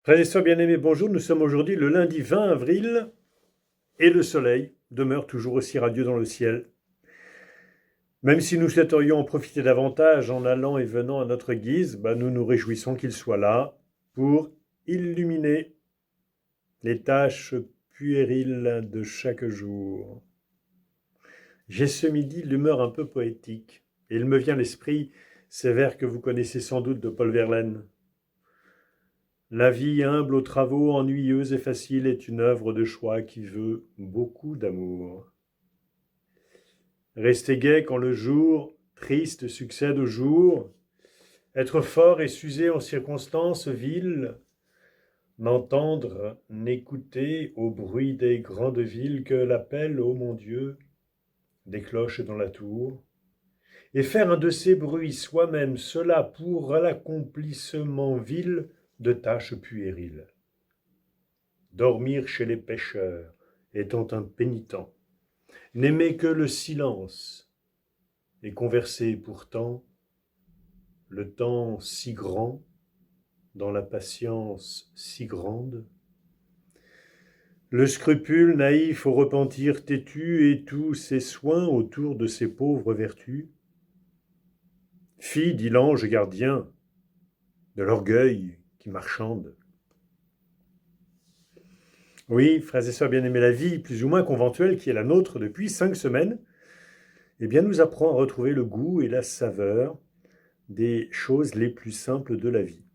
Frères et sœurs bien-aimés, bonjour. Nous sommes aujourd'hui le lundi 20 avril et le soleil demeure toujours aussi radieux dans le ciel. Même si nous souhaiterions en profiter davantage en allant et venant à notre guise, nous nous réjouissons qu'il soit là pour illuminer les tâches puériles de chaque jour. J'ai ce midi l'humeur un peu poétique et il me vient à l'esprit ces vers que vous connaissez sans doute de Paul Verlaine. La vie humble aux travaux ennuyeuse et facile est une œuvre de choix qui veut beaucoup d'amour. Rester gai quand le jour triste succède au jour, être fort et s'user en circonstances viles, n'entendre, n'écouter au bruit des grandes villes que l'appel, ô mon Dieu, des cloches dans la tour, et faire un de ces bruits soi-même, cela pour l'accomplissement vil de tâches puériles. Dormir chez les pêcheurs, étant un pénitent, n'aimer que le silence, et converser pourtant le temps si grand, dans la patience si grande. Le scrupule naïf au repentir têtu et tous ses soins autour de ces pauvres vertus. Fille, dit l'ange gardien, de l'orgueil qui marchande. Oui, frères et sœurs bien-aimés, la vie plus ou moins conventuelle qui est la nôtre depuis 5 semaines, nous apprend à retrouver le goût et la saveur des choses les plus simples de la vie.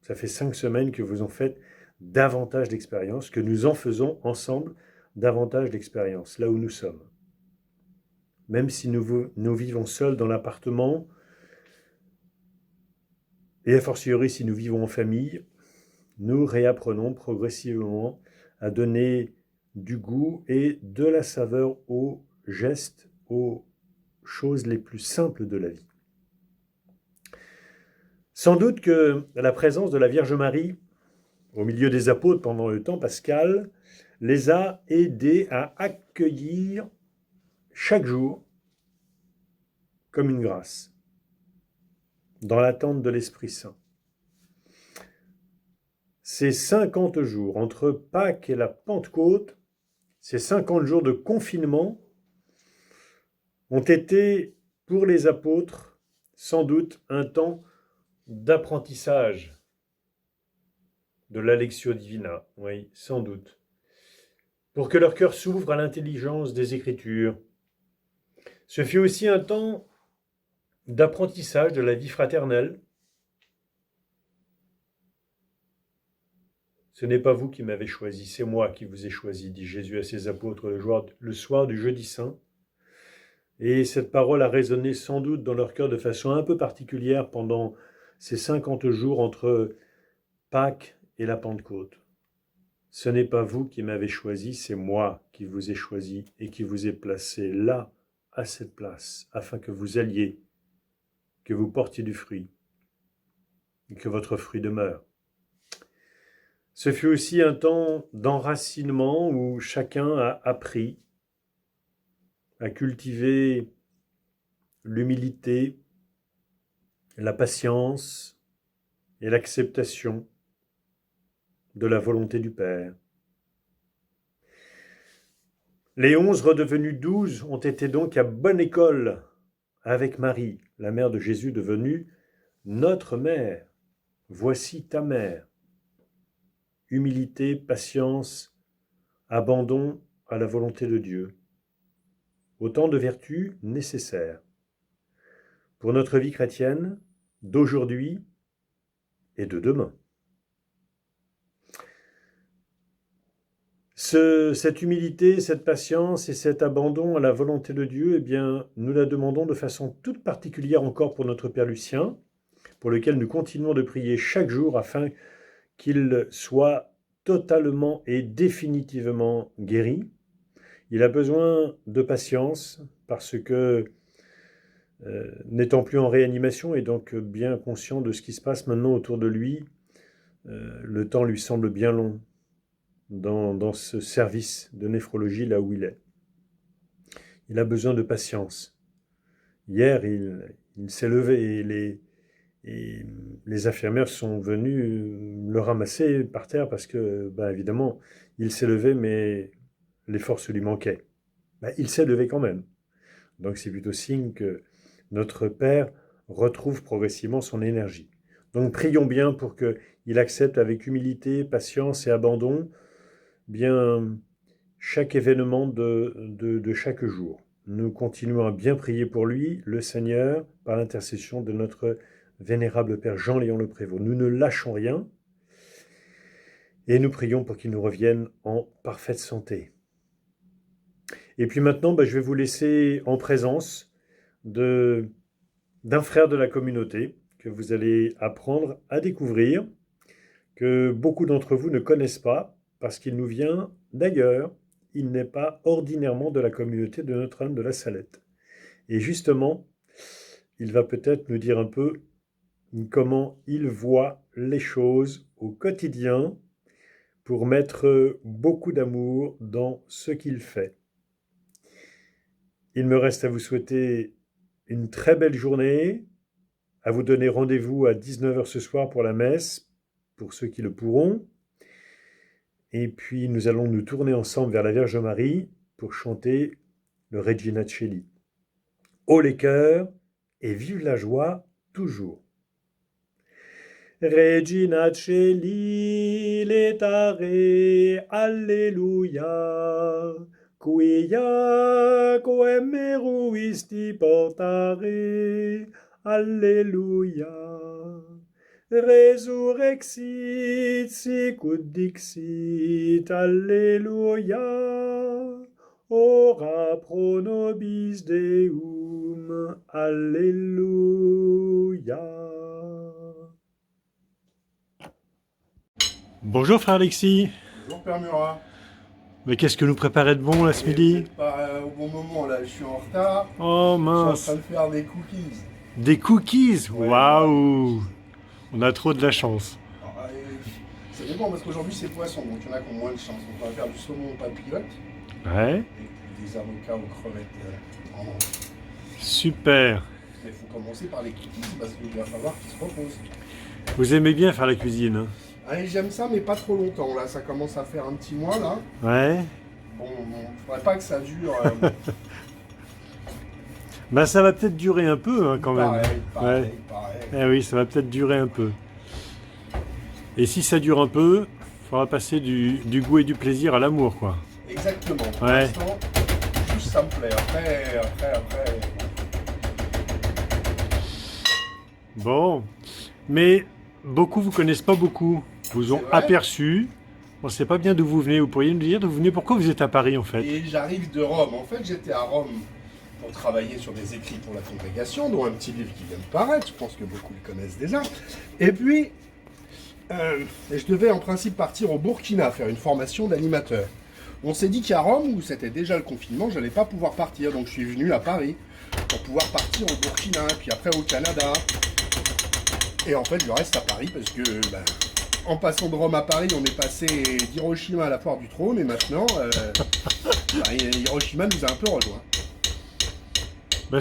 Ça fait 5 semaines que vous en faites davantage d'expérience, que nous en faisons ensemble davantage d'expérience, là où nous sommes. Même si nous vivons seuls dans l'appartement, et a fortiori si nous vivons en famille, nous réapprenons progressivement à donner du goût et de la saveur aux gestes, aux choses les plus simples de la vie. Sans doute que la présence de la Vierge Marie au milieu des apôtres pendant le temps pascal les a aidés à accueillir chaque jour comme une grâce, dans l'attente de l'Esprit Saint. Ces 50 jours entre Pâques et la Pentecôte, ces 50 jours de confinement ont été pour les apôtres sans doute un temps d'apprentissage de la Lectio Divina, oui, sans doute, pour que leur cœur s'ouvre à l'intelligence des Écritures. Ce fut aussi un temps d'apprentissage de la vie fraternelle. Ce n'est pas vous qui m'avez choisi, c'est moi qui vous ai choisi, dit Jésus à ses apôtres le soir du jeudi saint. Et cette parole a résonné sans doute dans leur cœur de façon un peu particulière pendant ces 50 jours entre Pâques et la Pentecôte. Ce n'est pas vous qui m'avez choisi, c'est moi qui vous ai choisi et qui vous ai placé là, à cette place, afin que vous alliez, que vous portiez du fruit et que votre fruit demeure. Ce fut aussi un temps d'enracinement où chacun a appris à cultiver l'humilité, la patience et l'acceptation de la volonté du Père. Les 11 redevenus 12 ont été donc à bonne école avec Marie, la mère de Jésus devenue notre mère. Voici ta mère. Humilité, patience, abandon à la volonté de Dieu. Autant de vertus nécessaires pour notre vie chrétienne d'aujourd'hui et de demain. Cette humilité, cette patience et cet abandon à la volonté de Dieu, nous la demandons de façon toute particulière encore pour notre Père Lucien, pour lequel nous continuons de prier chaque jour afin qu'il soit totalement et définitivement guéri. Il a besoin de patience parce que, n'étant plus en réanimation et donc bien conscient de ce qui se passe maintenant autour de lui, le temps lui semble bien long dans ce service de néphrologie là où il est. Il a besoin de patience. Hier, il s'est levé et Et les infirmières sont venues le ramasser par terre parce que, évidemment, il s'est levé, mais les forces lui manquaient. Il s'est levé quand même. Donc c'est plutôt signe que notre Père retrouve progressivement son énergie. Donc prions bien pour qu'il accepte avec humilité, patience et abandon bien chaque événement de chaque jour. Nous continuons à bien prier pour lui, le Seigneur, par l'intercession de notre vénérable Père Jean-Léon Le Prévost. Nous ne lâchons rien et nous prions pour qu'il nous revienne en parfaite santé. Et puis maintenant, je vais vous laisser en présence d'un frère de la communauté que vous allez apprendre à découvrir, que beaucoup d'entre vous ne connaissent pas parce qu'il nous vient d'ailleurs. Il n'est pas ordinairement de la communauté de Notre-Dame de la Salette. Et justement, il va peut-être nous dire un peu comment il voit les choses au quotidien pour mettre beaucoup d'amour dans ce qu'il fait. Il me reste à vous souhaiter une très belle journée, à vous donner rendez-vous à 19h ce soir pour la messe, pour ceux qui le pourront. Et puis nous allons nous tourner ensemble vers la Vierge Marie pour chanter le Regina Coeli. Haut les cœurs et vive la joie toujours. Regina Coeli letare, Alleluia, quia quem meruisti portare, Alleluia. Resurrexit sicut dixit, Alleluia. Ora pro nobis Deum, Alléluia. Bonjour frère Alexis. Bonjour Père Murat. Mais qu'est-ce que nous préparait de bon là ce midi? Pas au bon moment là, je suis en retard. Oh Je suis mince. en train de faire des cookies. Des cookies? Ouais. Waouh. On a trop de la chance. Alors, ça dépend parce qu'aujourd'hui c'est poisson, donc il y en a qui ont moins de chance. Donc on va faire du saumon papillote Ouais. et puis des avocats aux crevettes en manche. Super. Mais il faut commencer par les cookies parce qu'il va falloir qu'ils se reposent. Vous aimez bien faire la cuisine, hein? Allez, j'aime ça, mais pas trop longtemps. Là, ça commence à faire un petit mois là. Ouais. Bon, faudrait pas que ça dure. Ça va peut-être durer un peu hein, quand même. Pareil. Eh oui, ça va peut-être durer un peu. Et si ça dure un peu, il faudra passer du goût et du plaisir à l'amour, quoi. Exactement. Pour Ouais. l'instant, juste ça me plaît. Après. Bon. Mais beaucoup vous connaissent pas beaucoup. Vous ont C'est vrai. aperçu. On ne sait pas bien d'où vous venez. Vous pourriez nous dire d'où vous venez. Pourquoi vous êtes à Paris, en fait? Et j'arrive de Rome. En fait, j'étais à Rome pour travailler sur des écrits pour la congrégation, dont un petit livre qui vient de paraître. Je pense que beaucoup le connaissent déjà. Et puis, je devais en principe partir au Burkina faire une formation d'animateur. On s'est dit qu'à Rome, où c'était déjà le confinement, je n'allais pas pouvoir partir. Donc je suis venu à Paris pour pouvoir partir au Burkina, puis après au Canada. Et en fait, je reste à Paris parce que, en passant de Rome à Paris, on est passé d'Hiroshima à la Foire du Trône, et maintenant, Hiroshima nous a un peu rejoints.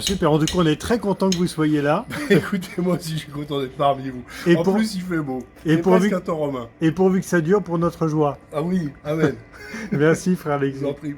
Super, en tout cas, on est très content que vous soyez là. Écoutez, moi aussi, je suis content d'être parmi vous. Et En pour- plus, il fait beau. et C'est pourvu- presque un temps romain. Et pourvu que ça dure pour notre joie. Ah oui, amen. Merci, frère Je Alexis. vous en prie,